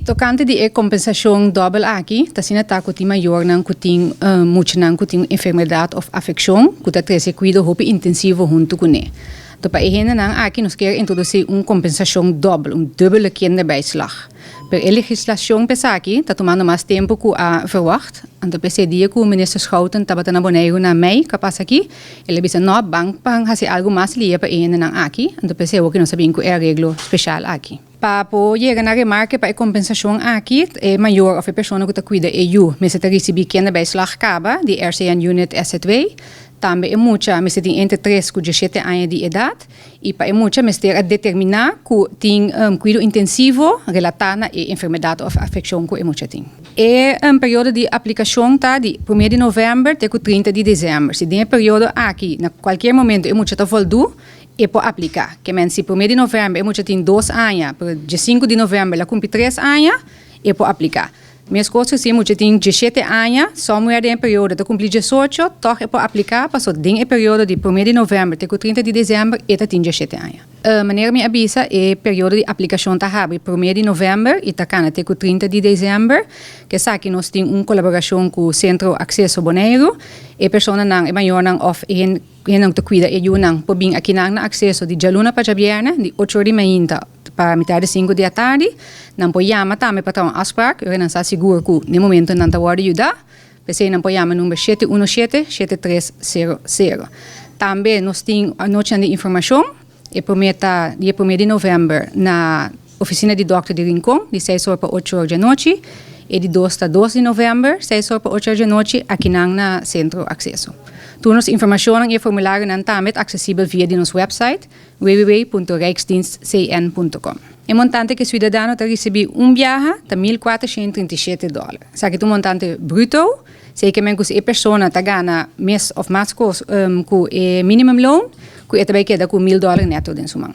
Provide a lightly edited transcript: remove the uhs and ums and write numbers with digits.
Tocante de kompensashon double aqui, tá sendo tá com o mayornan, com o mucha, com o enfermidade ou afecção, com o treze kuido intensivo junto com ele. Então, para aqui nós queremos introduzir kompensashon double, dubbele kinderbijslag. Per legislação pensa aqui, está tomando mais tempo que a verwacht. Então, esse dia que o ministro Schouten estava na boneiro na mei, capaz aqui, ele disse, não, banco para fazer algo mais lia para aqui. Então, pensei que não sabia que é reglo especial aqui. Para chegar na remarke para a kompensação aqui, é maior of a pessoa que está cuida EU, mas está recebendo kinderbijslag caba, de RCN unit SZW. Também é mucha, mas tem entre 3 e 17 anos de idade. E para mucha, mas ter a determinar que tem cuidado intensivo relatado à enfermidade ou afecção que mucha tem. É período de aplicação tá de 1 de novembro até 30 de dezembro. Se tem período aqui, na qualquer momento, mucha está voltando, e pode aplicar. Que men se 1 de novembro mucha tem 2 anos, para 5 de novembro ela cumpre 3 anos, e pode aplicar. Minhas coisas sim, muita tem 17 anos, só mulher tem período de cumprir 18, toch é para aplicar, passou tem período de 1 de novembro até 30 de dezembro, e tem 17 anos. A maneira me avisa é período de aplicação tá abre 1 de novembro e tá cana até 30 de dezembro, que sabe que nós temos uma colaboração com o Centro Acesso Boneiro, e pessoa não é maior não of não te cuida e eu não por bem aqui não acesso de jaluna para jabierna de 8 de manhã para metade 5 da tarde, não pode chamar também para ter uma afspraak, eu não sei seguro que no momento não está pode ajudar, você não pode chamar número 717-7300. Também nós temos a noite de informação, e prometa dia 1 de novembro na oficina de Dr. de Rincon, de 6 horas para 8 horas da noite, e de 2 a 12 de novembro, 6 horas para 8 horas da noite, aqui na Centro Acesso. Todas as informações e formulários estão também acessíveis via de nosso website www.rijksdienstcn.com. O montante que o cidadão está recebendo viagem está $1.437. Sabe que o montante bruto, sei que a pessoa está ganhando mês ou mais com o minimum loan, que também queda com $1.000 neto dentro do